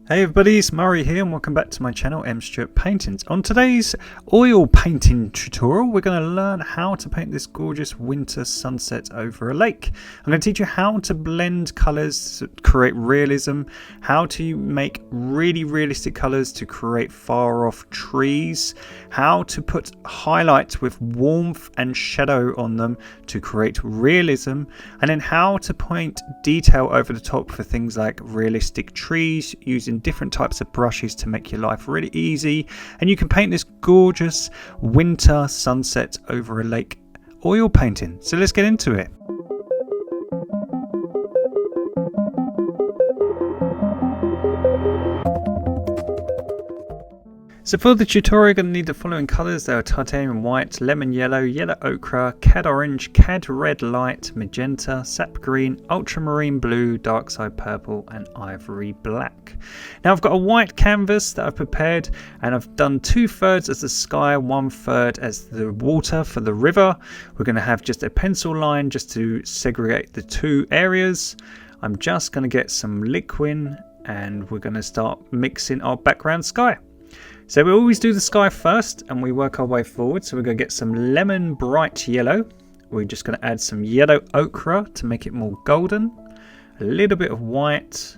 Hey everybody, it's Murray here and welcome back to my channel, M Stewart Paintings. On today's oil painting tutorial, we're going to learn how to paint this gorgeous winter sunset over a lake. I'm going to teach you how to blend colours to create realism, how to make really realistic colours to create far off trees, how to put highlights with warmth and shadow on them to create realism, and then how to paint detail over the top for things like realistic trees using different types of brushes to make your life really easy, and you can paint this gorgeous winter sunset over a lake oil painting. So let's get into it. So for the tutorial, you're going to need the following colours. They are titanium white, lemon yellow, yellow ochre, cad orange, cad red light, magenta, sap green, ultramarine blue, dark side purple and ivory black. Now I've got a white canvas that I've prepared, and I've done 2/3 as the sky, 1/3 as the water for the river. We're going to have just a pencil line just to segregate the two areas. I'm just going to get some liquid and we're going to start mixing our background sky. So we always do the sky first and we work our way forward. So we're going to get some lemon bright yellow. We're just going to add some yellow ochre to make it more golden. A little bit of white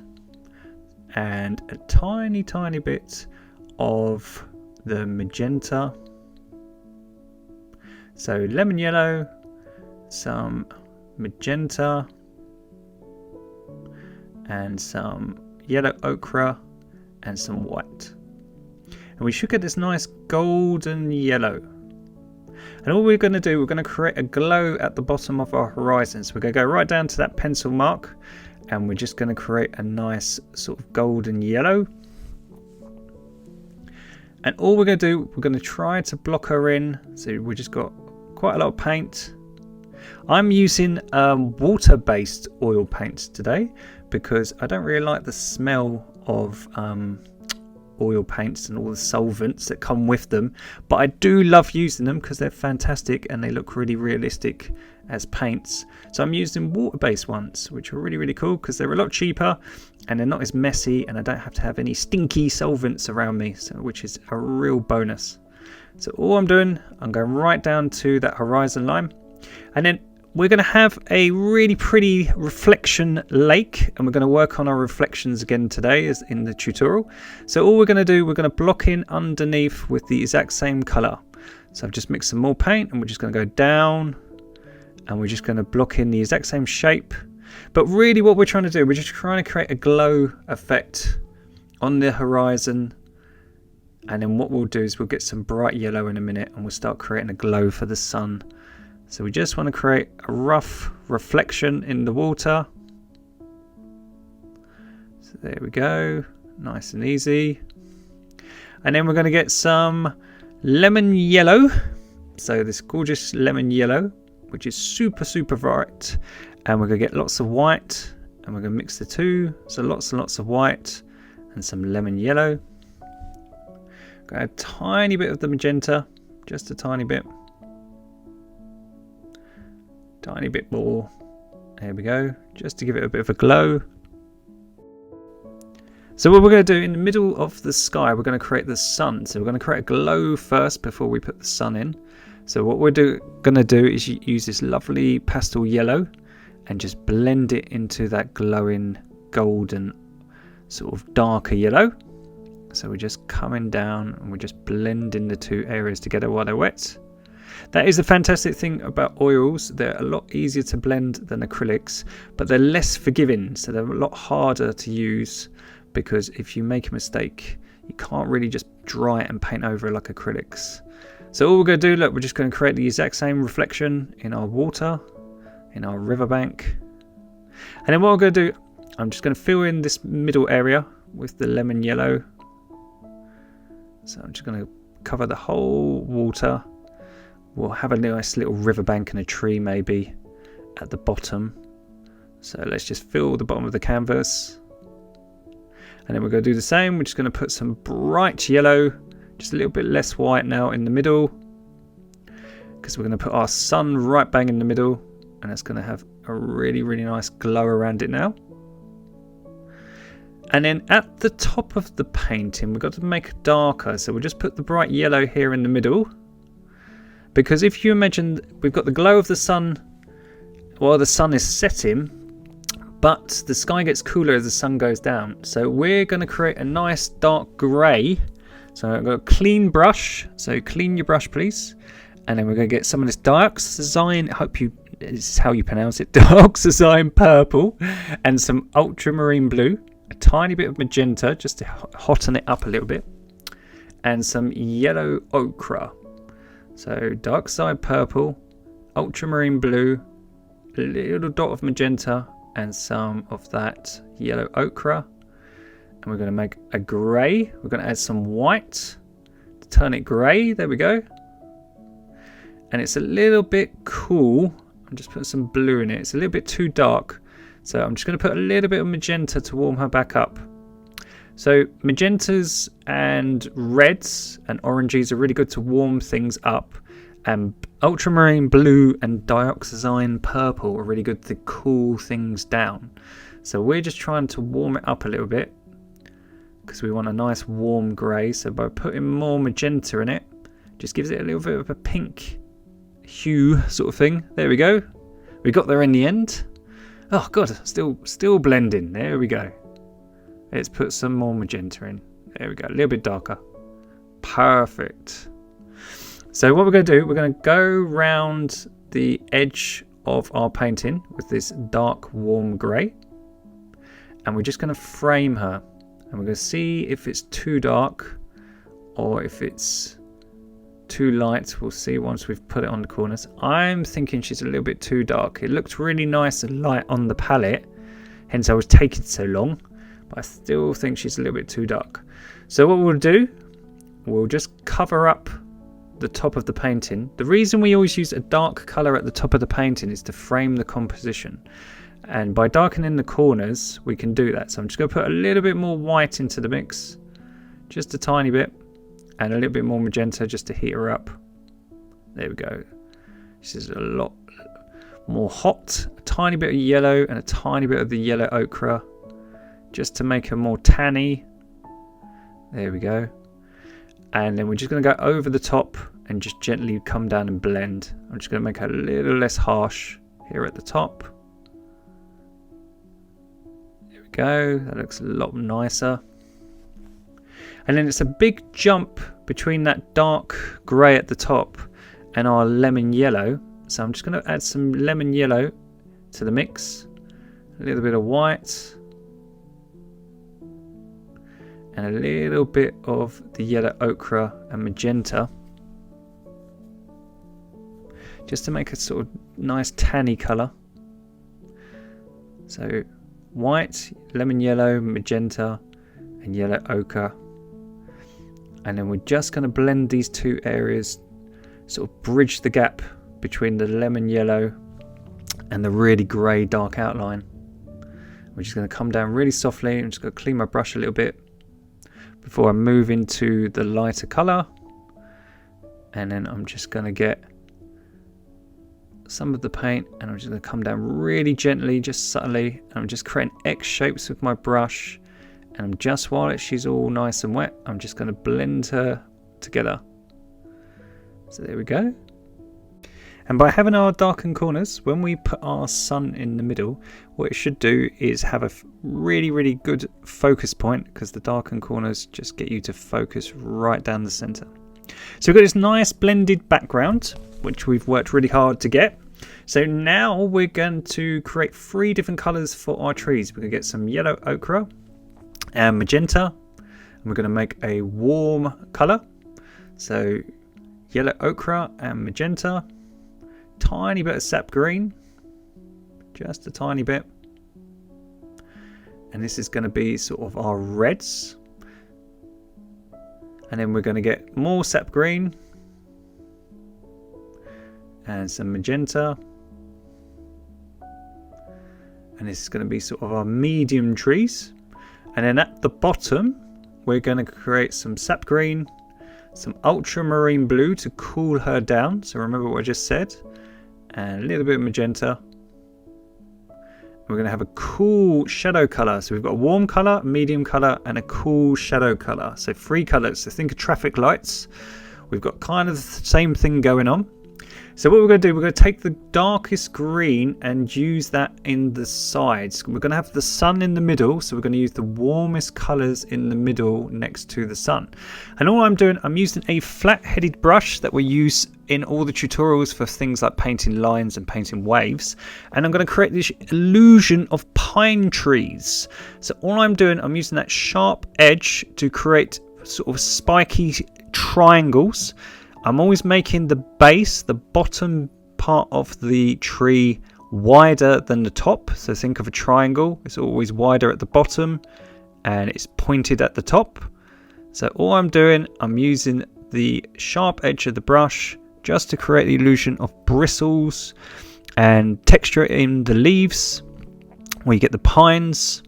and a tiny bit of the magenta. So lemon yellow, some magenta and some yellow ochre and some white. And we should get this nice golden yellow. And all we're going to do, we're going to create a glow at the bottom of our horizon. So we're going to go right down to that pencil mark and we're just going to create a nice sort of golden yellow. And all we're going to do, we're going to try to block her in. So we've just got quite a lot of paint. I'm using water-based oil paint today because I don't really like the smell of oil paints and all the solvents that come with them, but I do love using them because they're fantastic and they look really realistic as paints. So I'm using water-based ones, which are really cool because they're a lot cheaper and they're not as messy, and I don't have to have any stinky solvents around me, so which is a real bonus. So all I'm doing, I'm going right down to that horizon line, and then we're going to have a really pretty reflection lake, and we're going to work on our reflections again today as in the tutorial. So all we're going to do, we're going to block in underneath with the exact same color. So I've just mixed some more paint and we're just going to go down and we're just going to block in the exact same shape. But really what we're trying to do, we're just trying to create a glow effect on the horizon. And then what we'll do is we'll get some bright yellow in a minute and we'll start creating a glow for the sun. So we just want to create a rough reflection in the water. So there we go, nice and easy. And then we're going to get some lemon yellow. So this gorgeous lemon yellow, which is super bright. And we're going to get lots of white and we're going to mix the two. So lots and lots of white and some lemon yellow. Got a tiny bit of the magenta, just a tiny bit. Tiny bit more. There we go, just to give it a bit of a glow. So what we're going to do in the middle of the sky, we're going to create the sun. So we're going to create a glow first before we put the sun in. So what we're going to do is use this lovely pastel yellow and just blend it into that glowing golden sort of darker yellow. So we're just coming down and we're just blending the two areas together while they're wet. That is the fantastic thing about oils. They're a lot easier to blend than acrylics, but they're less forgiving, so they're a lot harder to use, because if you make a mistake you can't really just dry it and paint over it like acrylics. So all we're going to do, look, we're just going to create the exact same reflection in our water, in our riverbank. And then what I'm going to do, I'm just going to fill in this middle area with the lemon yellow. So I'm just going to cover the whole water. We'll have a nice little riverbank and a tree maybe at the bottom. So let's just fill the bottom of the canvas. And then we're going to do the same. We're just going to put some bright yellow, just a little bit less white now in the middle, because we're going to put our sun right bang in the middle, and it's going to have a really nice glow around it now. And then at the top of the painting, we've got to make it darker. So we'll just put the bright yellow here in the middle. Because if you imagine, we've got the glow of the sun while the sun is setting, but the sky gets cooler as the sun goes down. So we're going to create a nice dark grey. So I've got a clean brush. So clean your brush, please. And then we're going to get some of this dioxazine, I hope is how you pronounce it, dioxazine purple, and some ultramarine blue. A tiny bit of magenta just to hotten it up a little bit, and some yellow ochre. So dark side purple, ultramarine blue, a little dot of magenta, and some of that yellow ochre. And we're going to make a grey. We're going to add some white to turn it grey. There we go. And it's a little bit cool. I'm just putting some blue in it. It's a little bit too dark. So I'm just going to put a little bit of magenta to warm her back up. So magentas and reds and oranges are really good to warm things up. And ultramarine blue and dioxazine purple are really good to cool things down. So we're just trying to warm it up a little bit, because we want a nice warm grey. So by putting more magenta in it, just gives it a little bit of a pink hue sort of thing. There we go. We got there in the end. Oh god, still blending. There we go. Let's put some more magenta in. There we go, a little bit darker. Perfect. So what we're going to do, we're going to go round the edge of our painting with this dark warm grey, and we're just going to frame her, and we're going to see if it's too dark or if it's too light. We'll see once we've put it on the corners. I'm thinking she's a little bit too dark. It looked really nice and light on the palette, hence I was taking so long, but I still think she's a little bit too dark. So what we'll do, we'll just cover up the top of the painting. The reason we always use a dark colour at the top of the painting is to frame the composition, and by darkening the corners we can do that. So I'm just going to put a little bit more white into the mix, just a tiny bit, and a little bit more magenta just to heat her up. There we go. This is a lot more hot. A tiny bit of yellow and a tiny bit of the yellow ochre just to make her more tanny. There we go. And then we're just going to go over the top and just gently come down and blend. I'm just going to make her a little less harsh here at the top. There we go. That looks a lot nicer. And then it's a big jump between that dark grey at the top and our lemon yellow. So I'm just going to add some lemon yellow to the mix. A little bit of white. And a little bit of the yellow ochre and magenta, just to make a sort of nice tanny colour. So white, lemon yellow, magenta and yellow ochre. And then we're just going to blend these two areas, sort of bridge the gap between the lemon yellow and the really grey dark outline. We're just going to come down really softly. I'm just going to clean my brush a little bit before I move into the lighter colour, and then I'm just going to get some of the paint and I'm just going to come down really gently, just subtly, and I'm just creating X shapes with my brush, and I'm just, while she's all nice and wet, I'm just going to blend her together. So there we go. And by having our darkened corners, when we put our sun in the middle, what it should do is have a really good focus point, because the darkened corners just get you to focus right down the centre. So we've got this nice blended background, which we've worked really hard to get. So now we're going to create 3 different colours for our trees. We're going to get some yellow ochre and magenta, and we're going to make a warm colour. So yellow ochre and magenta. Tiny bit of sap green, just a tiny bit, and this is going to be sort of our reds, and then we're going to get more sap green and some magenta, and this is going to be sort of our medium trees. And then at the bottom we're going to create some sap green, some ultramarine blue to cool her down, so remember what I just said, and a little bit of magenta. We're we're going to have a cool shadow color. So we've got a warm color, medium color, and a cool shadow color. So 3 colors. So think of traffic lights. We've got kind of the same thing going on. So what we're going to do, we're going to take the darkest green and use that in the sides. We're going to have the sun in the middle, so we're going to use the warmest colours in the middle next to the sun. And all I'm doing, I'm using a flat-headed brush that we use in all the tutorials for things like painting lines and painting waves. And I'm going to create this illusion of pine trees. So all I'm doing, I'm using that sharp edge to create sort of spiky triangles. I'm always making the base, the bottom part of the tree, wider than the top. So think of a triangle. It's always wider at the bottom and it's pointed at the top. So all I'm doing, I'm using the sharp edge of the brush just to create the illusion of bristles and texture in the leaves where you get the pines.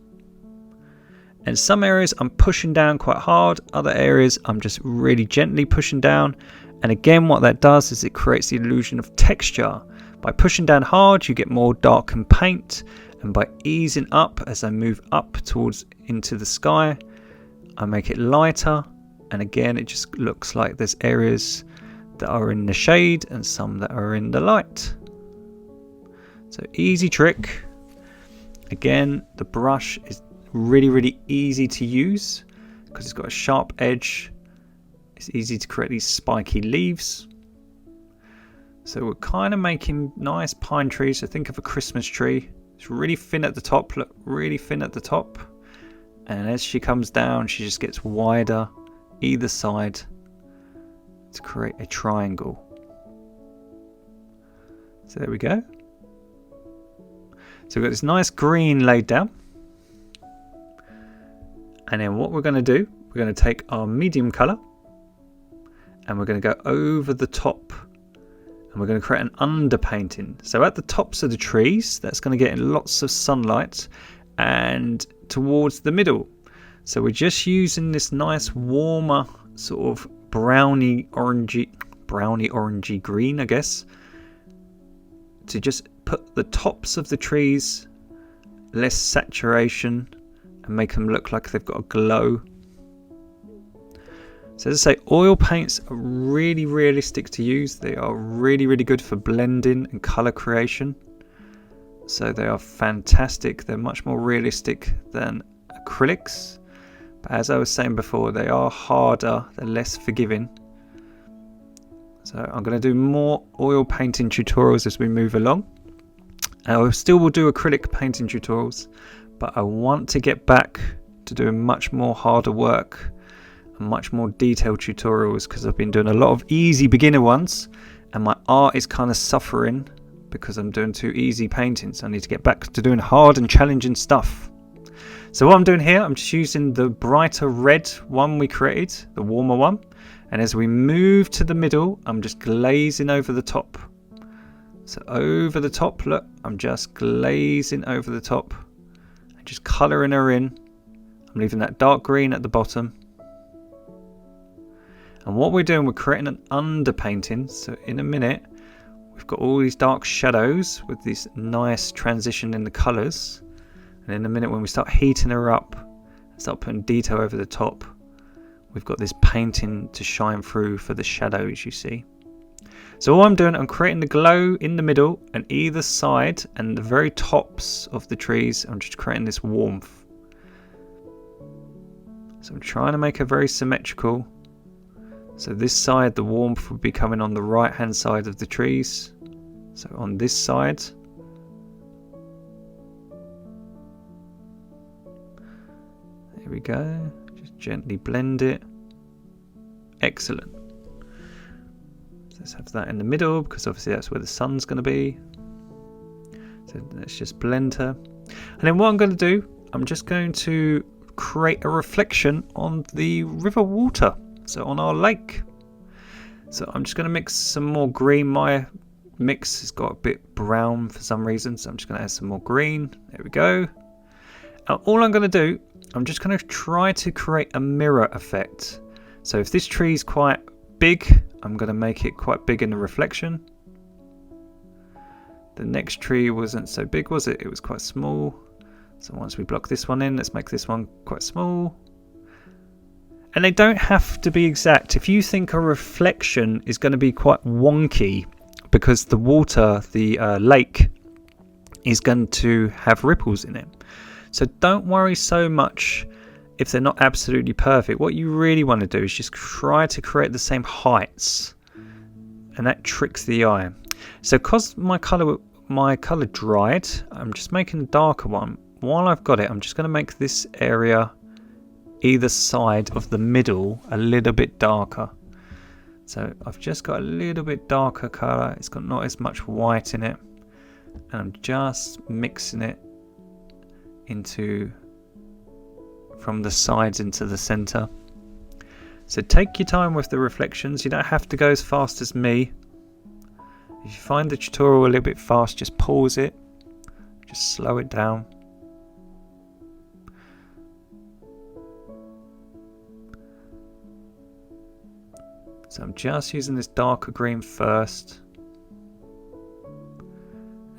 In some areas I'm pushing down quite hard, other areas I'm just really gently pushing down. And again, what that does is it creates the illusion of texture. By pushing down hard, you get more darkened paint, and by easing up as I move up towards into the sky, I make it lighter. And again, it just looks like there's areas that are in the shade and some that are in the light. So easy trick. Again, the brush is really easy to use because it's got a sharp edge. It's easy to create these spiky leaves. So we're kind of making nice pine trees. So think of a Christmas tree. It's really thin at the top. Look, really thin at the top. And as she comes down, she just gets wider either side to create a triangle. So there we go. So we've got this nice green laid down. And then what we're going to do, we're going to take our medium colour and we're going to go over the top and we're going to create an underpainting. So at the tops of the trees, that's going to get in lots of sunlight and towards the middle. So we're just using this nice warmer sort of browny orangey green, I guess, to just put the tops of the trees less saturation and make them look like they've got a glow. So as I say, oil paints are really realistic to use. They are really good for blending and colour creation. So they are fantastic. They're much more realistic than acrylics. But as I was saying before, they are harder, they're less forgiving. So I'm going to do more oil painting tutorials as we move along. I still will do acrylic painting tutorials, but I want to get back to doing much more harder work and much more detailed tutorials because I've been doing a lot of easy beginner ones and my art is kind of suffering because I'm doing too easy paintings. I need to get back to doing hard and challenging stuff. So what I'm doing here, I'm just using the brighter red one we created, the warmer one, and as we move to the middle, I'm just glazing over the top. So over the top, look, I'm just glazing over the top and just colouring her in. I'm leaving that dark green at the bottom. And what we're doing, we're creating an underpainting. So in a minute, we've got all these dark shadows with this nice transition in the colours. And in a minute, when we start heating her up and start putting detail over the top, we've got this painting to shine through for the shadows you see. So all I'm doing, I'm creating the glow in the middle and either side and the very tops of the trees. I'm just creating this warmth. So I'm trying to make it very symmetrical. So this side, the warmth would be coming on the right hand side of the trees. So on this side. There we go. Just gently blend it. Excellent. So let's have that in the middle because obviously that's where the sun's going to be. So let's just blend her. And then what I'm going to do, I'm just going to create a reflection on the river water. So on our lake. So I'm just going to mix some more green. My mix has got a bit brown for some reason. So I'm just going to add some more green. There we go. Now all I'm going to do, I'm just going to try to create a mirror effect. So if this tree is quite big, I'm going to make it quite big in the reflection. The next tree wasn't so big, was it? It was quite small. So once we block this one in, let's make this one quite small. And they don't have to be exact. If you think a reflection is going to be quite wonky because the water, the lake, is going to have ripples in it. So don't worry so much if they're not absolutely perfect. What you really want to do is just try to create the same heights. And that tricks the eye. So because my colour dried, I'm just making a darker one. While I've got it, I'm just going to make this area either side of the middle a little bit darker. So I've just got a little bit darker colour. It's got not as much white in it. And I'm just mixing it from the sides into the centre. So take your time with the reflections. You don't have to go as fast as me. If you find the tutorial a little bit fast, just pause it. Just slow it down. So I'm just using this darker green first.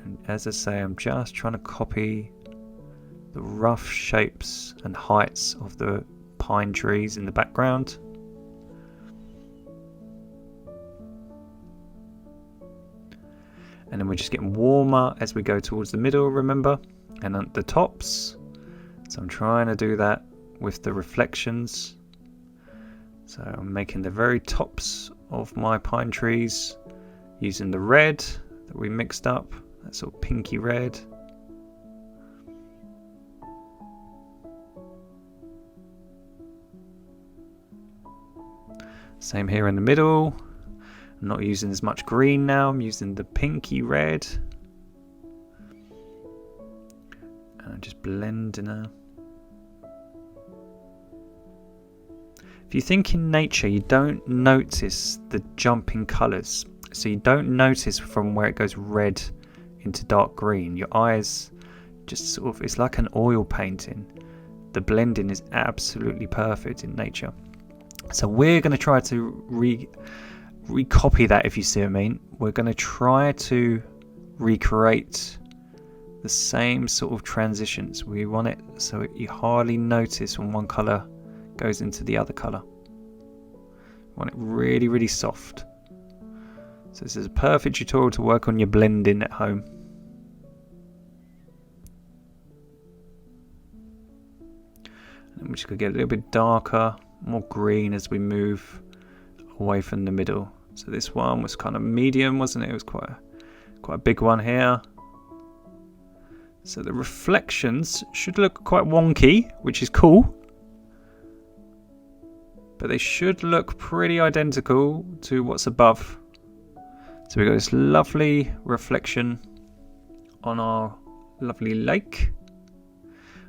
And as I say, I'm just trying to copy the rough shapes and heights of the pine trees in the background. And then we're just getting warmer as we go towards the middle, remember? And at the tops. So I'm trying to do that with the reflections. So I'm making the very tops of my pine trees using the red that we mixed up, that sort of pinky red. Same here in the middle. I'm not using as much green now, I'm using the pinky red. And I'm just blending her. If you think in nature, you don't notice the jumping colours. So you don't notice from where it goes red into dark green. Your eyes just sort of, it's like an oil painting. The blending is absolutely perfect in nature. So we're going to try to recopy that, if you see what I mean. We're going to try to recreate the same sort of transitions. We want it so you hardly notice when one colour goes into the other colour. Want it really, really soft. So this is a perfect tutorial to work on your blending at home. And we're just going to get a little bit darker, more green as we move away from the middle. So this one was kind of medium, wasn't it? It was quite a big one here. So the reflections should look quite wonky, which is cool. But they should look pretty identical to what's above. So we've got this lovely reflection on our lovely lake.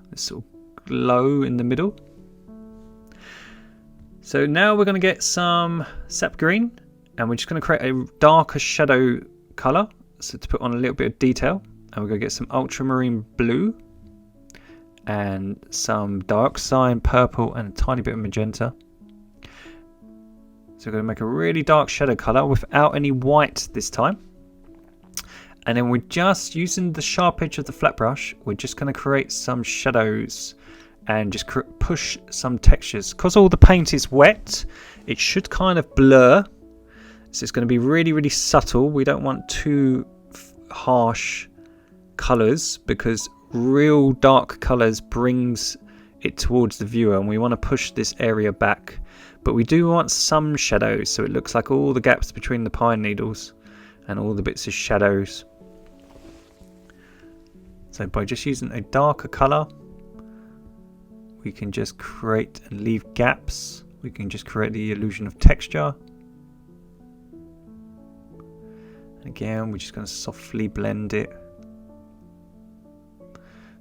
This sort of glow in the middle. So now we're going to get some sap green. And we're just going to create a darker shadow colour. So to put on a little bit of detail. And we're going to get some ultramarine blue. And some dark cyan purple and a tiny bit of magenta. So we're going to make a really dark shadow colour without any white this time. And then we're just using the sharp edge of the flat brush. We're just going to create some shadows and just push some textures. Because all the paint is wet, it should kind of blur. So it's going to be really, really subtle. We don't want too harsh colours because real dark colours brings it towards the viewer. And we want to push this area back. But we do want some shadows, so it looks like all the gaps between the pine needles and all the bits of shadows. So by just using a darker colour, we can just create and leave gaps. We can just create the illusion of texture. And again, we're just going to softly blend it.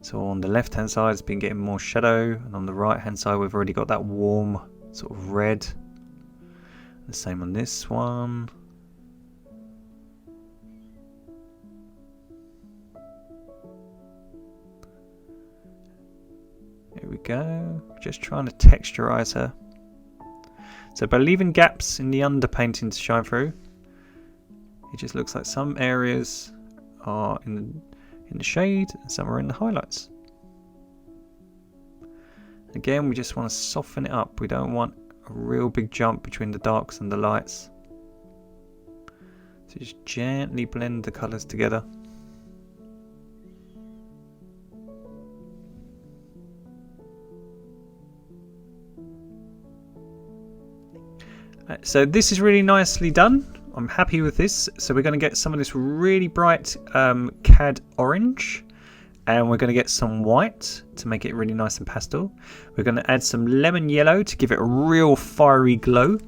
So on the left hand side, it's been getting more shadow, and on the right hand side, we've already got that warm sort of red. The same on this one. Here we go. Just trying to texturize her. So by leaving gaps in the underpainting to shine through, it just looks like some areas are in the shade and some are in the highlights. Again, we just want to soften it up. We don't want a real big jump between the darks and the lights. So just gently blend the colours together. So this is really nicely done. I'm happy with this. So we're going to get some of this really bright cad orange, and we're going to get some white to make it really nice and pastel. We're going to add some lemon yellow to give it a real fiery glow.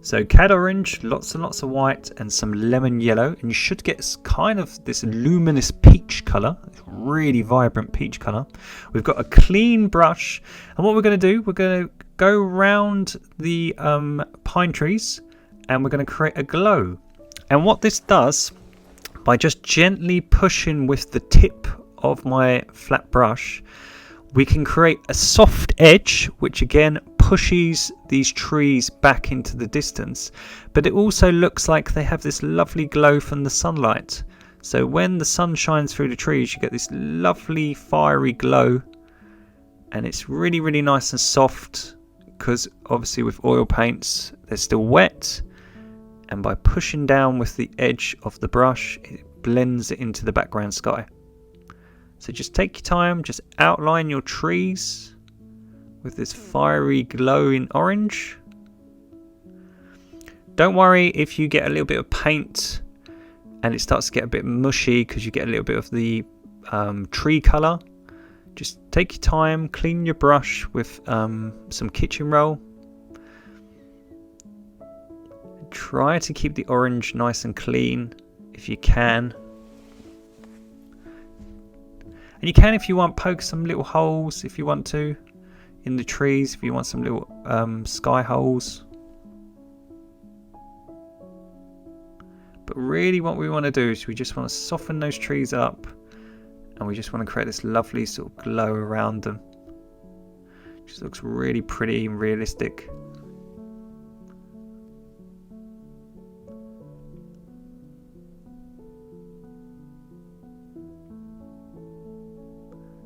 So cad orange, lots and lots of white, and some lemon yellow, and you should get kind of this luminous peach colour, really vibrant peach colour. We've got a clean brush, and what we're going to do, we're going to go around the pine trees, and we're going to create a glow. And what this does, by just gently pushing with the tip of my flat brush, we can create a soft edge, which again pushes these trees back into the distance, but it also looks like they have this lovely glow from the sunlight. So when the sun shines through the trees, you get this lovely fiery glow, and it's really, really nice and soft, because obviously with oil paints they're still wet, and by pushing down with the edge of the brush, it blends it into the background sky. So just take your time, just outline your trees with this fiery glowing orange. Don't worry if you get a little bit of paint and it starts to get a bit mushy because you get a little bit of the tree colour. Just take your time, clean your brush with some kitchen roll. Try to keep the orange nice and clean if you can. And you can, if you want, poke some little holes if you want to in the trees, if you want some little sky holes. But really what we want to do is we just want to soften those trees up, and we just want to create this lovely sort of glow around them. Just looks really pretty and realistic.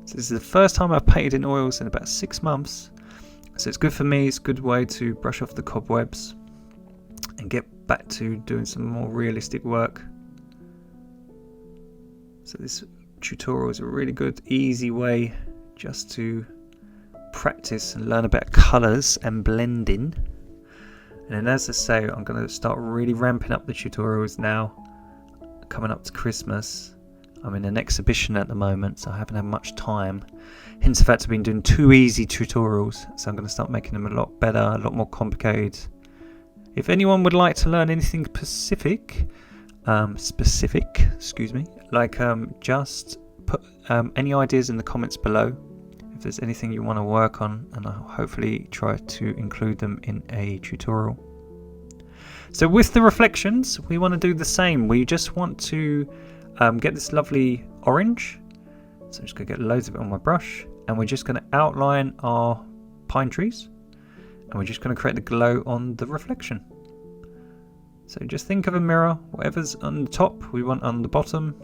So this is the first time I've painted in oils in about 6 months. So it's good for me, it's a good way to brush off the cobwebs and get back to doing some more realistic work. So this tutorial is a really good, easy way just to practice and learn about colours and blending. And then, as I say, I'm going to start really ramping up the tutorials now, coming up to Christmas. I'm in an exhibition at the moment, so I haven't had much time. Hence the fact I've been doing 2 easy tutorials, so I'm going to start making them a lot better, a lot more complicated. If anyone would like to learn anything specific, like just put any ideas in the comments below. If there's anything you want to work on, and I'll hopefully try to include them in a tutorial. So with the reflections, we want to do the same. We just want to get this lovely orange. So I'm just going to get loads of it on my brush, and we're just going to outline our pine trees, and we're just going to create the glow on the reflection. So just think of a mirror, whatever's on the top we want on the bottom.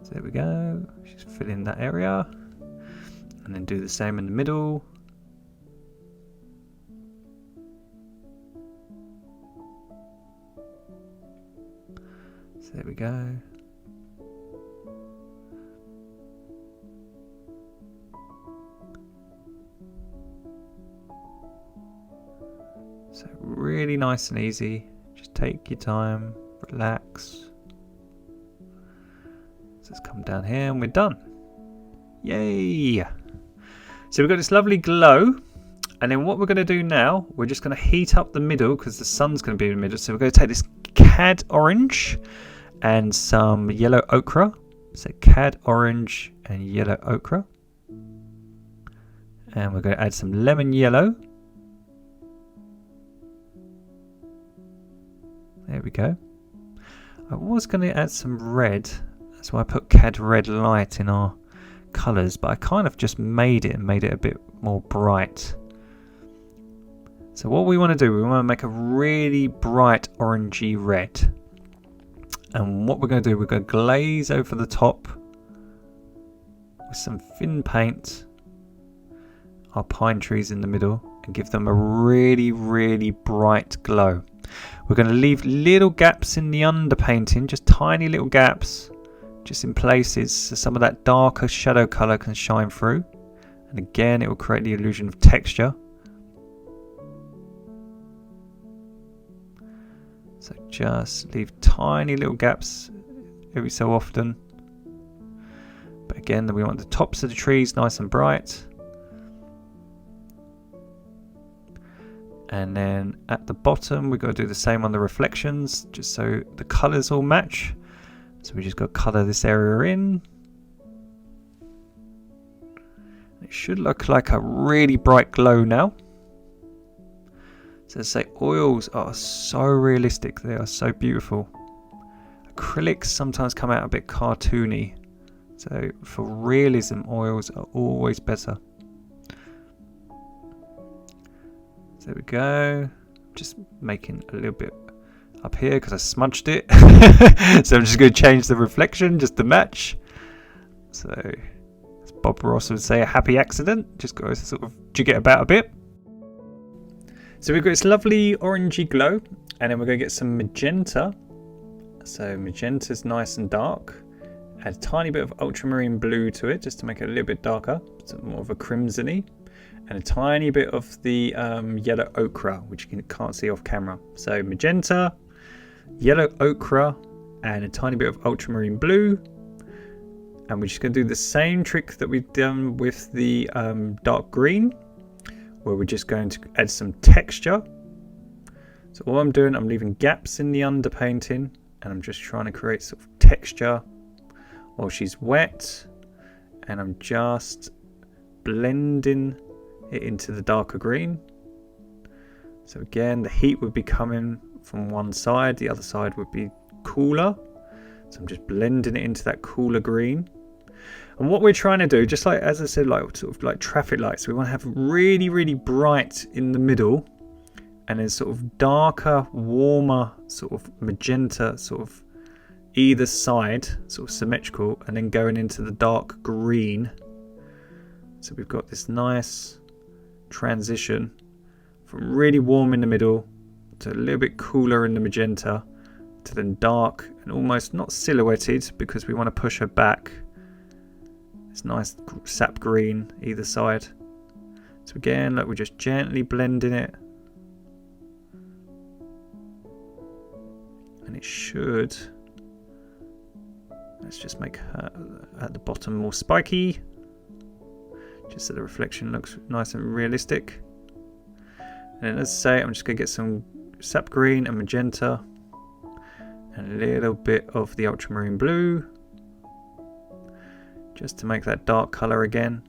So there we go, just fill in that area, and then do the same in the middle. So there we go. So really nice and easy. Just take your time, relax. So let's come down here and we're done. Yay! So we've got this lovely glow. And then what we're going to do now, we're just going to heat up the middle because the sun's going to be in the middle. So we're going to take this cad orange and some yellow ochre. So cad orange and yellow ochre. And we're going to add some lemon yellow. There we go. I was going to add some red. That's why I put cad red light in our colours. But I kind of just made it a bit more bright. So what we want to do, we want to make a really bright orangey red. And what we're going to do, we're going to glaze over the top with some thin paint our pine trees in the middle and give them a really, really bright glow. We're going to leave little gaps in the underpainting, just tiny little gaps, just in places so some of that darker shadow colour can shine through. And again, it will create the illusion of texture. So just leave tiny little gaps every so often. But again, we want the tops of the trees nice and bright. And then at the bottom, we've got to do the same on the reflections, just so the colours all match. So we just got to colour this area in. It should look like a really bright glow now. So to say, oils are so realistic, they are so beautiful. Acrylics sometimes come out a bit cartoony. So for realism, oils are always better. So there we go. Just making a little bit up here because I smudged it. So I'm just going to change the reflection just to match. So as Bob Ross would say, a happy accident. Just got to sort of jig it about a bit. So we've got this lovely orangey glow, and then we're going to get some magenta. So magenta's nice and dark. Add a tiny bit of ultramarine blue to it just to make it a little bit darker, so more of a crimsony. And a tiny bit of the yellow ochre, which you can't see off camera. So magenta, yellow ochre, and a tiny bit of ultramarine blue. And we're just going to do the same trick that we've done with the dark green, where we're just going to add some texture. So all I'm doing, I'm leaving gaps in the underpainting, and I'm just trying to create sort of texture while she's wet. And I'm just blending it into the darker green. So again, the heat would be coming from one side, the other side would be cooler. So I'm just blending it into that cooler green. And what we're trying to do, just like as I said, like sort of like traffic lights, we want to have really, really bright in the middle, and then sort of darker, warmer, sort of magenta, sort of either side, sort of symmetrical, and then going into the dark green. So we've got this nice transition from really warm in the middle to a little bit cooler in the magenta to then dark and almost not silhouetted because we want to push her back. It's nice sap green either side. So again, look, we're just gently blending it, and it should, let's just make her at the bottom more spiky, just so the reflection looks nice and realistic. And then as I say, I'm just going to get some sap green and magenta and a little bit of the ultramarine blue just to make that dark colour again.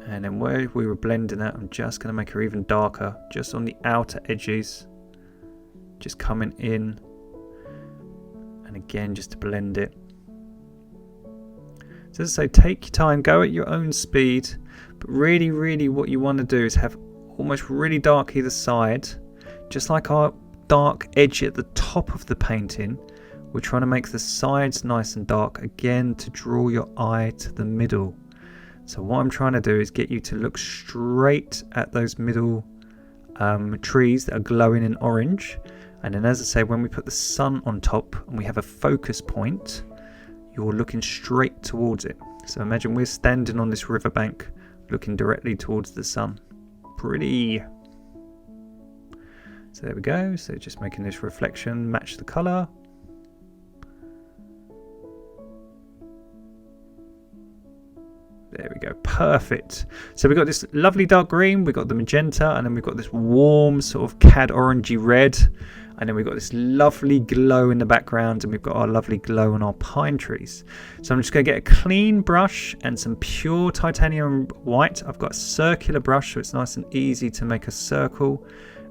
And then where we were blending that, I'm just going to make her even darker just on the outer edges, just coming in, and again just to blend it. So as I say, take your time, go at your own speed, but really, really what you want to do is have almost really dark either side, just like our dark edge at the top of the painting. We're trying to make the sides nice and dark again to draw your eye to the middle. So what I'm trying to do is get you to look straight at those middle trees that are glowing in orange. And then as I say, when we put the sun on top and we have a focus point, you're looking straight towards it. So imagine we're standing on this riverbank looking directly towards the sun. Pretty. So there we go. So just making this reflection match the colour. There we go, perfect. So we've got this lovely dark green, we've got the magenta, and then we've got this warm sort of cad orangey red, and then we've got this lovely glow in the background, and we've got our lovely glow on our pine trees. So I'm just going to get a clean brush and some pure titanium white. I've got a circular brush, so it's nice and easy to make a circle,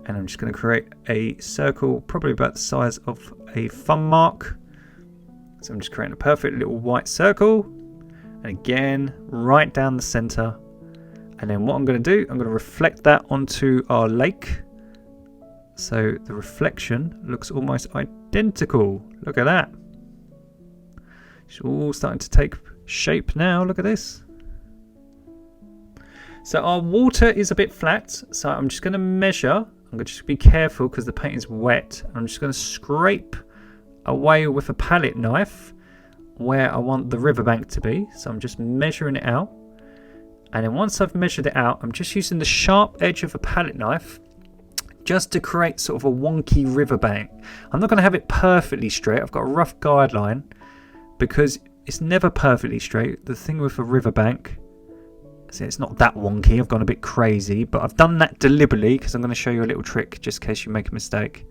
and I'm just going to create a circle probably about the size of a thumb mark. So I'm just creating a perfect little white circle. And again, right down the center, And then what I'm going to do, I'm going to reflect that onto our lake. So the reflection looks almost identical. Look at that. It's all starting to take shape now. Look at this. So our water is a bit flat. So I'm just going to measure. I'm going to just be careful because the paint is wet. I'm just going to scrape away with a palette knife where I want the riverbank to be. So I'm just measuring it out. And then once I've measured it out, I'm just using the sharp edge of a palette knife just to create sort of a wonky riverbank. I'm not going to have it perfectly straight. I've got a rough guideline because it's never perfectly straight. The thing with a riverbank, see, it's not that wonky. I've gone a bit crazy, but I've done that deliberately because I'm going to show you a little trick just in case you make a mistake.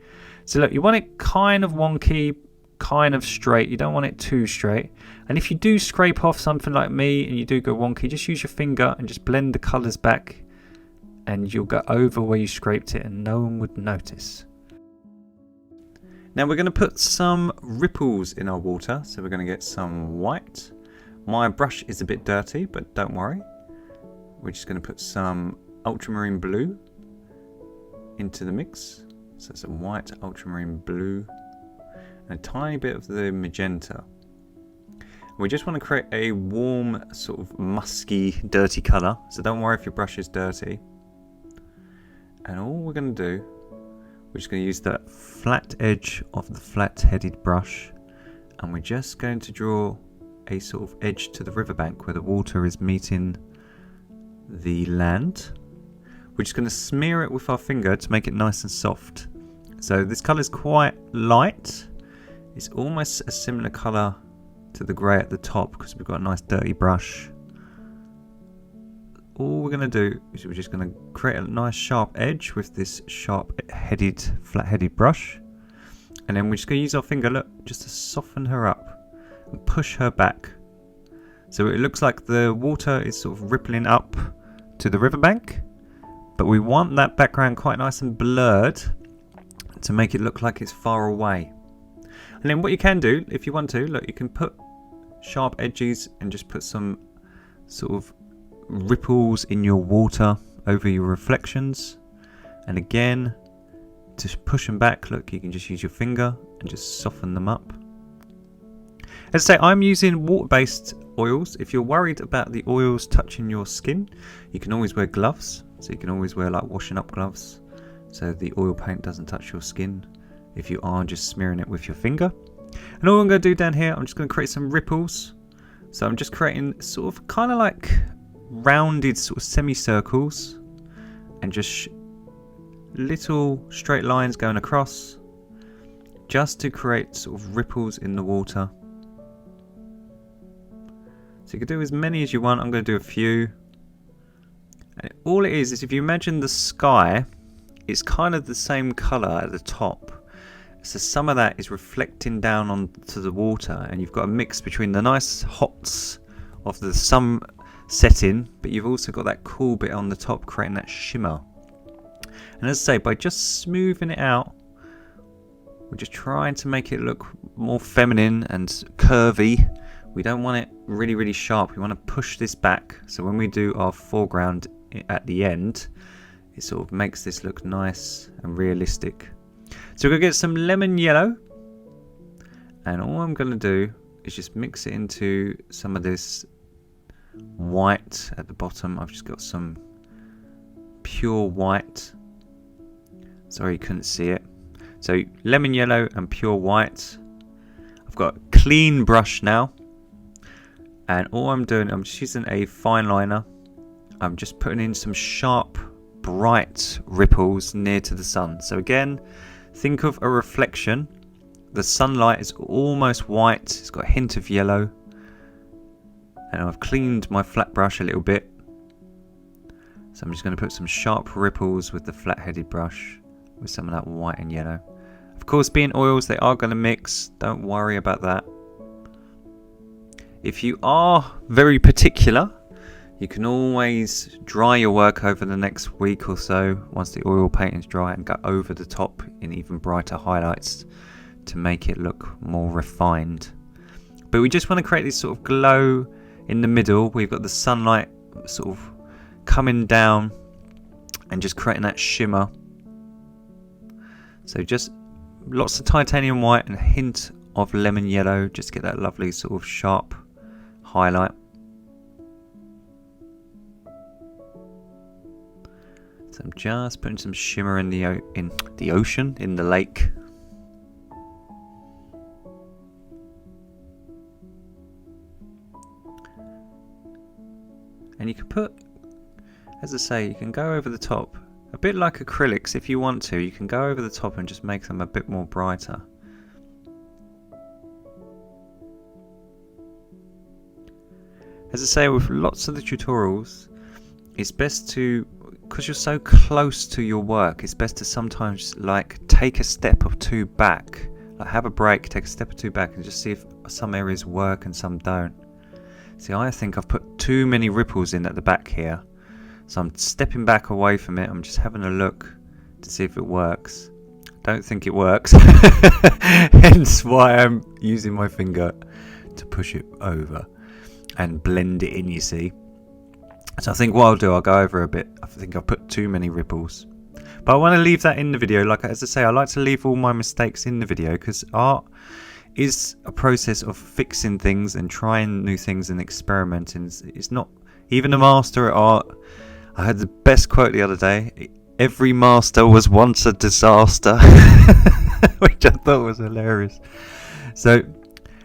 So look, you want it kind of wonky, kind of straight. You don't want it too straight. And if you do scrape off something like me and you do go wonky, just use your finger and just blend the colours back and you'll go over where you scraped it and no one would notice. Now we're going to put some ripples in our water. So we're going to get some white. My brush is a bit dirty, but don't worry. We're just going to put some ultramarine blue into the mix. So some white ultramarine blue and a tiny bit of the magenta. We just want to create a warm, sort of musky, dirty colour. So don't worry if your brush is dirty. And all we're going to do, we're just going to use that flat edge of the flat-headed brush. And we're just going to draw a sort of edge to the riverbank where the water is meeting the land. We're just going to smear it with our finger to make it nice and soft. So this colour is quite light. It's almost a similar colour to the grey at the top because we've got a nice dirty brush. All we're going to do is we're just going to create a nice sharp edge with this sharp-headed, flat-headed brush. And then we're just going to use our finger, look, just to soften her up and push her back. So it looks like the water is sort of rippling up to the riverbank, but we want that background quite nice and blurred to make it look like it's far away. And then what you can do, if you want to, look, you can put sharp edges and just put some sort of ripples in your water over your reflections. And again, to push them back, look, you can just use your finger and just soften them up. As I say, I'm using water-based oils. If you're worried about the oils touching your skin, you can always wear gloves. So you can always wear like washing up gloves so the oil paint doesn't touch your skin if you are just smearing it with your finger. And all I'm going to do down here, I'm just going to create some ripples. So I'm just creating sort of kind of like rounded sort of semicircles and just little straight lines going across just to create sort of ripples in the water. So you can do as many as you want. I'm going to do a few. And all it is if you imagine the sky, it's kind of the same colour at the top. So some of that is reflecting down onto the water, and you've got a mix between the nice hots of the sun setting, but you've also got that cool bit on the top creating that shimmer. And as I say, by just smoothing it out, we're just trying to make it look more feminine and curvy. We don't want it really, really sharp. We want to push this back. So when we do our foreground at the end, it sort of makes this look nice and realistic. So we're going to get some lemon yellow. And all I'm going to do is just mix it into some of this white at the bottom. I've just got some pure white. Sorry you couldn't see it. So lemon yellow and pure white. I've got a clean brush now. And all I'm doing, I'm just using a fine liner. I'm just putting in some sharp, bright ripples near to the sun. So again, think of a reflection. The sunlight is almost white. It's got a hint of yellow. And I've cleaned my flat brush a little bit. So I'm just going to put some sharp ripples with the flat-headed brush with some of that white and yellow. Of course, being oils, they are going to mix. Don't worry about that. If you are very particular, you can always dry your work over the next week or so once the oil paint is dry and go over the top in even brighter highlights to make it look more refined. But we just want to create this sort of glow in the middle. We've got the sunlight sort of coming down and just creating that shimmer. So just lots of titanium white and a hint of lemon yellow, just to get that lovely sort of sharp highlight. So I'm just putting some shimmer in the ocean, in the lake. And you can put, as I say, you can go over the top, a bit like acrylics if you want to. You can go over the top and just make them a bit more brighter. As I say, with lots of the tutorials, it's best to, because you're so close to your work, it's best to sometimes like take a step or two back, like have a break, take a step or two back and just see if some areas work and some don't. See, I think I've put too many ripples in at the back here, so I'm stepping back away from it. I'm just having a look to see if it works. Don't think it works, hence why I'm using my finger to push it over and blend it in, you see. So I think what I'll do, I'll go over a bit. I think I've put too many ripples, but I want to leave that in the video. Like, as I say, I like to leave all my mistakes in the video, because art is a process of fixing things and trying new things and experimenting. It's not, even a master at art, I heard the best quote the other day: every master was once a disaster. Which I thought was hilarious. So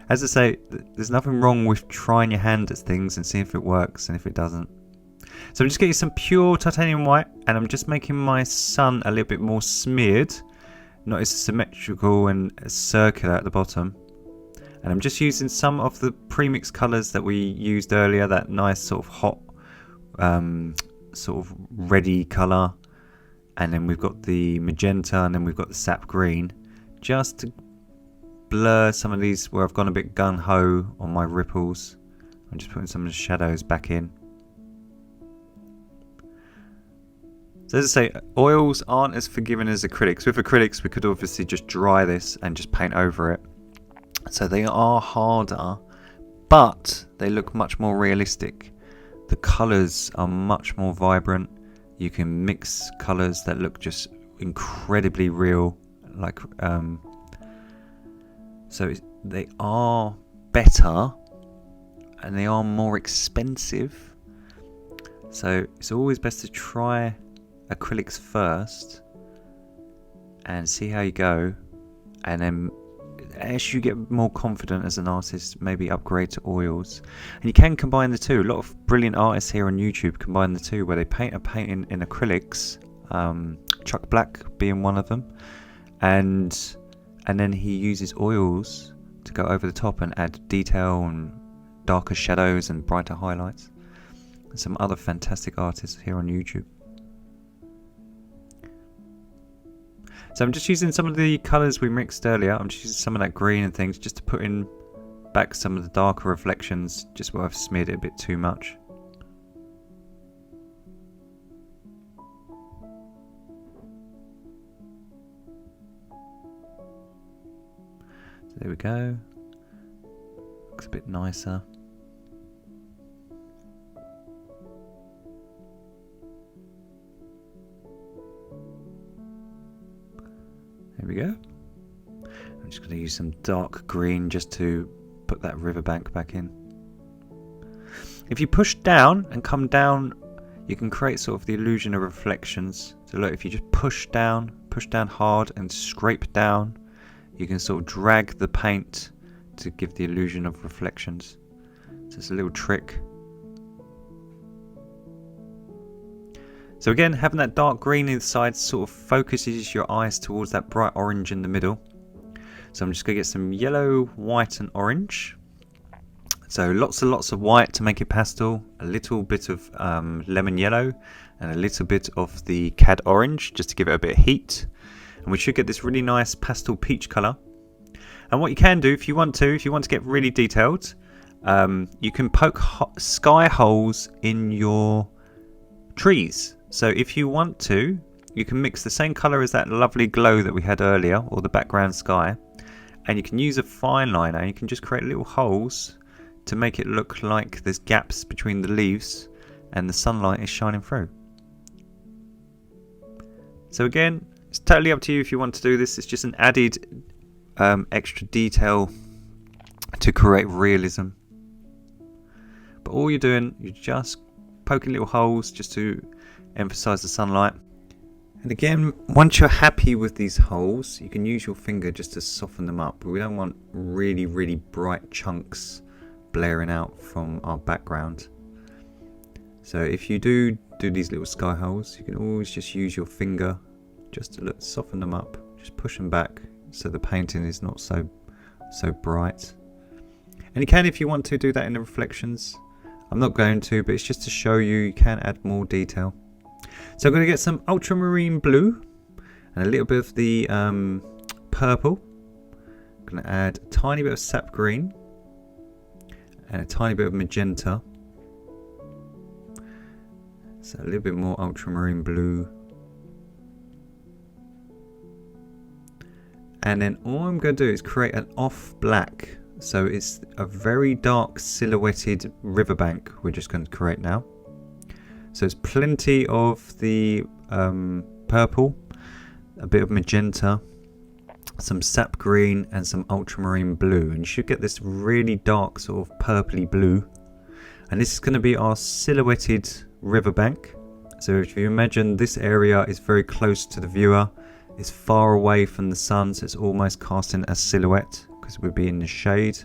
as I say, there's nothing wrong with trying your hand at things and seeing if it works and if it doesn't. So I'm just getting some pure titanium white, and I'm just making my sun a little bit more smeared, not as symmetrical and as circular at the bottom. And I'm just using some of the premixed colours that we used earlier, that nice sort of hot, sort of reddy colour. And then we've got the magenta, and then we've got the sap green, just to blur some of these where I've gone a bit gung-ho on my ripples. I'm just putting some of the shadows back in. So as I say, oils aren't as forgiving as acrylics. With acrylics, we could obviously just dry this and just paint over it. So they are harder, but they look much more realistic. The colours are much more vibrant. You can mix colours that look just incredibly real. Like, so they are better, and they are more expensive. So it's always best to try acrylics first and see how you go, and then as you get more confident as an artist, maybe upgrade to oils. And you can combine the two. A lot of brilliant artists here on YouTube combine the two, where they paint a painting in acrylics, Chuck Black being one of them, and then he uses oils to go over the top and add detail and darker shadows and brighter highlights. And some other fantastic artists here on YouTube. So I'm just using some of the colours we mixed earlier. I'm just using some of that green and things just to put in back some of the darker reflections, just where I've smeared it a bit too much. So there we go. Looks a bit nicer. There we go. I'm just going to use some dark green just to put that riverbank back in. If you push down and come down, you can create sort of the illusion of reflections. So look, if you just push down hard and scrape down, you can sort of drag the paint to give the illusion of reflections. So it's a little trick. So again, having that dark green inside sort of focuses your eyes towards that bright orange in the middle. So I'm just going to get some yellow, white and orange. So lots and lots of white to make it pastel, a little bit of lemon yellow and a little bit of the cad orange just to give it a bit of heat. And we should get this really nice pastel peach colour. And what you can do if you want to get really detailed, you can poke sky holes in your trees. So if you want to, you can mix the same colour as that lovely glow that we had earlier, or the background sky, and you can use a fine liner and you can just create little holes to make it look like there's gaps between the leaves, and the sunlight is shining through. So again, it's totally up to you if you want to do this. It's just an added extra detail to create realism. But all you're doing, you're just poking little holes just to emphasize the sunlight. And again, once you're happy with these holes, you can use your finger just to soften them up. We don't want really, really bright chunks blaring out from our background. So if you do these little sky holes, you can always just use your finger just to soften them up. Just push them back so the painting is not so bright. And you can, if you want to, do that in the reflections. I'm not going to, but it's just to show you can add more detail. So I'm going to get some ultramarine blue and a little bit of the purple. I'm going to add a tiny bit of sap green and a tiny bit of magenta. So a little bit more ultramarine blue. And then all I'm going to do is create an off black. So it's a very dark silhouetted riverbank we're just going to create now. So there's plenty of the purple, a bit of magenta, some sap green and some ultramarine blue. And you should get this really dark sort of purpley blue. And this is going to be our silhouetted riverbank. So if you imagine this area is very close to the viewer, it's far away from the sun, so it's almost casting a silhouette because we'll be in the shade.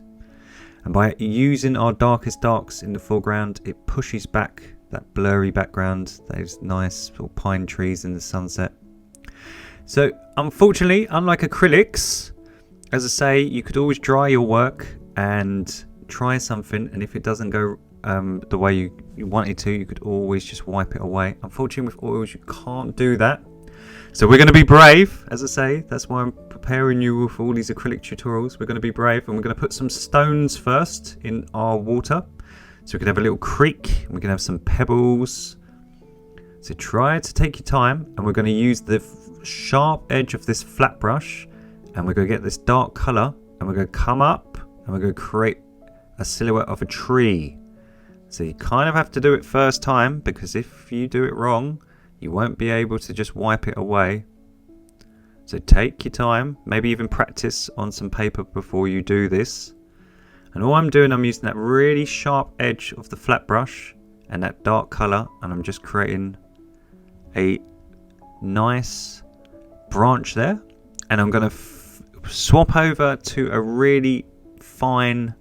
And by using our darkest darks in the foreground, it pushes back that blurry background, those nice little pine trees in the sunset. So unfortunately, unlike acrylics, as I say, you could always dry your work and try something, and if it doesn't go the way you want it to, you could always just wipe it away. Unfortunately, with oils, you can't do that. So we're going to be brave, as I say. That's why I'm preparing you with all these acrylic tutorials. We're going to be brave, and we're going to put some stones first in our water. So we can have a little creek, and we can have some pebbles. So try to take your time, and we're going to use the sharp edge of this flat brush, and we're going to get this dark colour, and we're going to come up, and we're going to create a silhouette of a tree. So you kind of have to do it first time, because if you do it wrong, you won't be able to just wipe it away. So take your time, maybe even practice on some paper before you do this. And all I'm doing, I'm using that really sharp edge of the flat brush and that dark colour, and I'm just creating a nice branch there. And I'm going to swap over to a really fine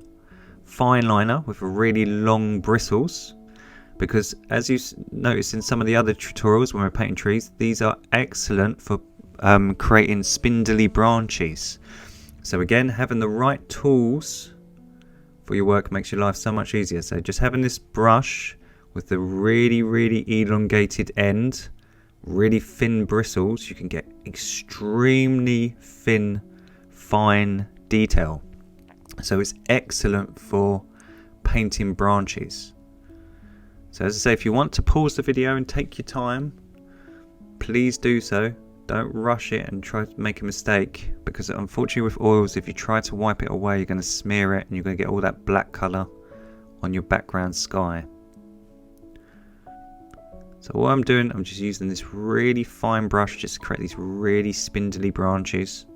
liner with really long bristles. Because as you notice in some of the other tutorials when we're painting trees, these are excellent for creating spindly branches. So again, having the right tools for your work makes your life so much easier. So just having this brush with the really, really elongated end, really thin bristles, you can get extremely thin, fine detail. So it's excellent for painting branches. So as I say, if you want to pause the video and take your time, please do so. Don't rush it and try to make a mistake, because unfortunately with oils, if you try to wipe it away, you're going to smear it and you're going to get all that black colour on your background sky. So what I'm doing, I'm just using this really fine brush just to create these really spindly branches.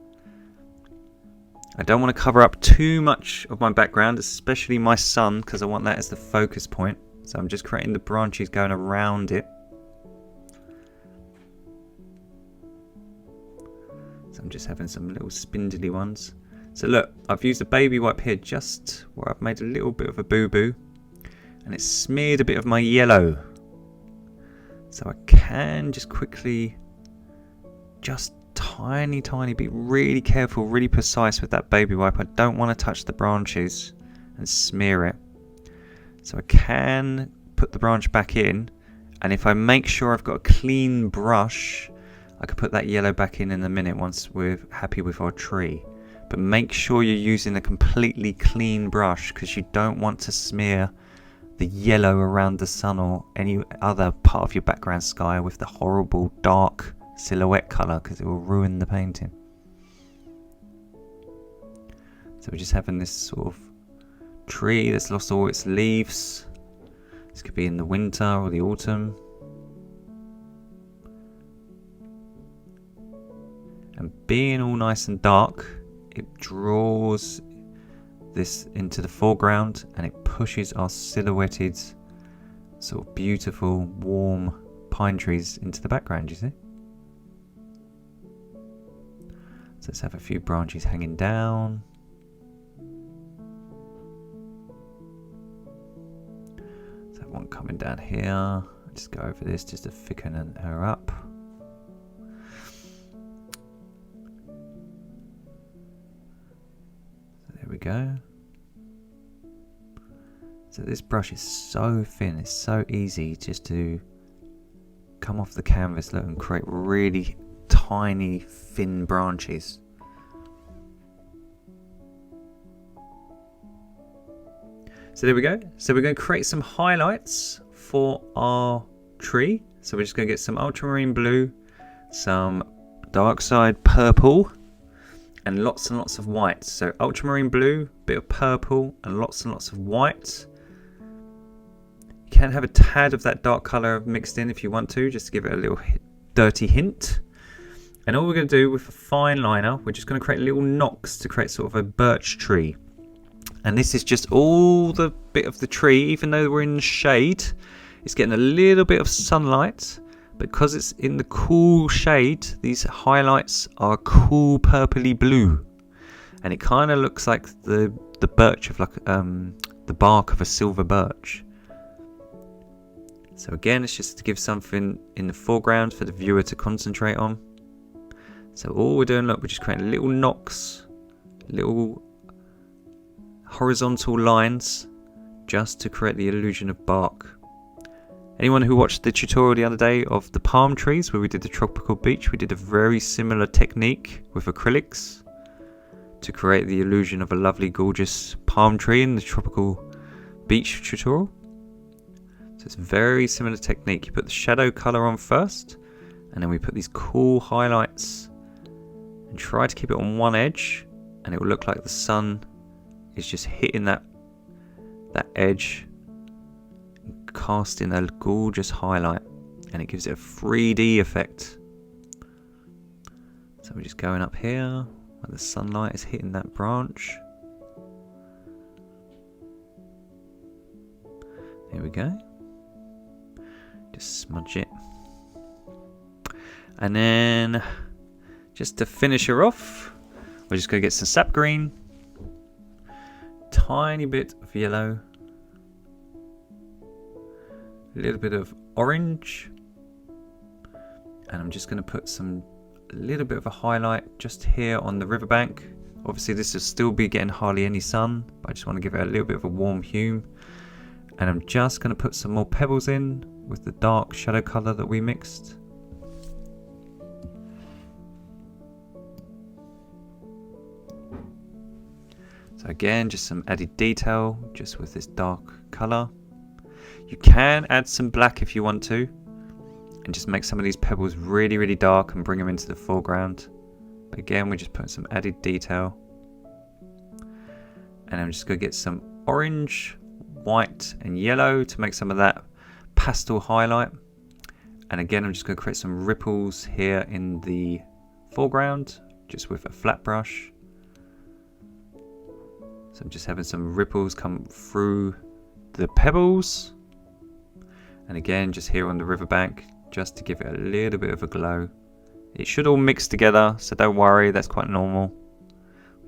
I don't want to cover up too much of my background, especially my sun, because I want that as the focus point. So I'm just creating the branches going around it. So I'm just having some little spindly ones. So look, I've used a baby wipe here just where I've made a little bit of a boo-boo. And it's smeared a bit of my yellow. So I can just quickly, just tiny, be really careful, really precise with that baby wipe. I don't want to touch the branches and smear it. So I can put the branch back in, and if I make sure I've got a clean brush, I could put that yellow back in a minute once we're happy with our tree. But make sure you're using a completely clean brush, because you don't want to smear the yellow around the sun or any other part of your background sky with the horrible dark silhouette colour, because it will ruin the painting. So we're just having this sort of tree that's lost all its leaves. This could be in the winter or the autumn. And being all nice and dark, it draws this into the foreground and it pushes our silhouetted, sort of beautiful, warm pine trees into the background, you see? So let's have a few branches hanging down. Let's have one coming down here. I'll just go over this just to thicken her up. So there we go. So this brush is so thin, it's so easy just to come off the canvas, look, and create really tiny thin branches. So there we go. So we're going to create some highlights for our tree. So we're just going to get some ultramarine blue, some dark side purple, and lots of white. So ultramarine blue, bit of purple, and lots of white. You can have a tad of that dark colour mixed in if you want to, just to give it a little dirty hint. And all we're going to do with a fine liner, we're just going to create little knocks to create sort of a birch tree. And this is just all the bit of the tree, even though we're in the shade, it's getting a little bit of sunlight. Because it's in the cool shade, these highlights are cool purpley blue. And it kind of looks like the birch of like the bark of a silver birch. So again, it's just to give something in the foreground for the viewer to concentrate on. So all we're doing, look, we're just creating little knocks, little horizontal lines, just to create the illusion of bark. Anyone who watched the tutorial the other day of the palm trees where we did the tropical beach, we did a very similar technique with acrylics to create the illusion of a lovely, gorgeous palm tree in the tropical beach tutorial. So it's a very similar technique. You put the shadow colour on first, and then we put these cool highlights and try to keep it on one edge, and it will look like the sun is just hitting that edge, casting a gorgeous highlight, and it gives it a 3D effect. So we're just going up here where the sunlight is hitting that branch. There we go. Just smudge it. And then just to finish her off, we're just going to get some sap green, tiny bit of yellow, a little bit of orange, and I'm just going to put a little bit of a highlight just here on the riverbank. Obviously this will still be getting hardly any sun, but I just want to give it a little bit of a warm hue. And I'm just going to put some more pebbles in with the dark shadow colour that we mixed. So again, just some added detail just with this dark colour. You can add some black if you want to, and just make some of these pebbles really, really dark and bring them into the foreground. But again, we're just putting some added detail. And I'm just going to get some orange, white and yellow to make some of that pastel highlight. And again, I'm just going to create some ripples here in the foreground, just with a flat brush. So I'm just having some ripples come through the pebbles. And again, just here on the riverbank, just to give it a little bit of a glow. It should all mix together, so don't worry, that's quite normal.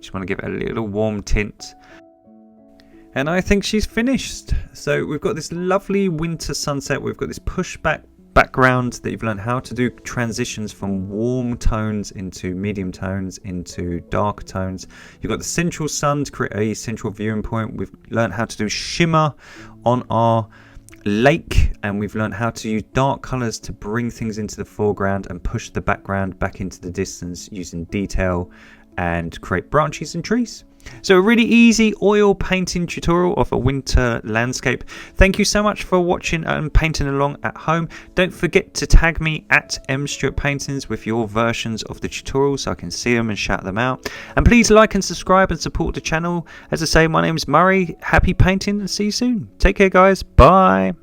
Just want to give it a little warm tint. And I think she's finished. So we've got this lovely winter sunset. We've got this pushback background that you've learned how to do transitions from warm tones into medium tones into dark tones. You've got the central sun to create a central viewing point. We've learned how to do shimmer on our lake, and we've learned how to use dark colors to bring things into the foreground and push the background back into the distance using detail and create branches and trees. So a really easy oil painting tutorial of a winter landscape. Thank you so much for watching and painting along at home. Don't forget to tag me at mstuartpaintings with your versions of the tutorial so I can see them and shout them out. And please like and subscribe and support the channel. As I say, my name is Murray. Happy painting and see you soon. Take care guys. Bye.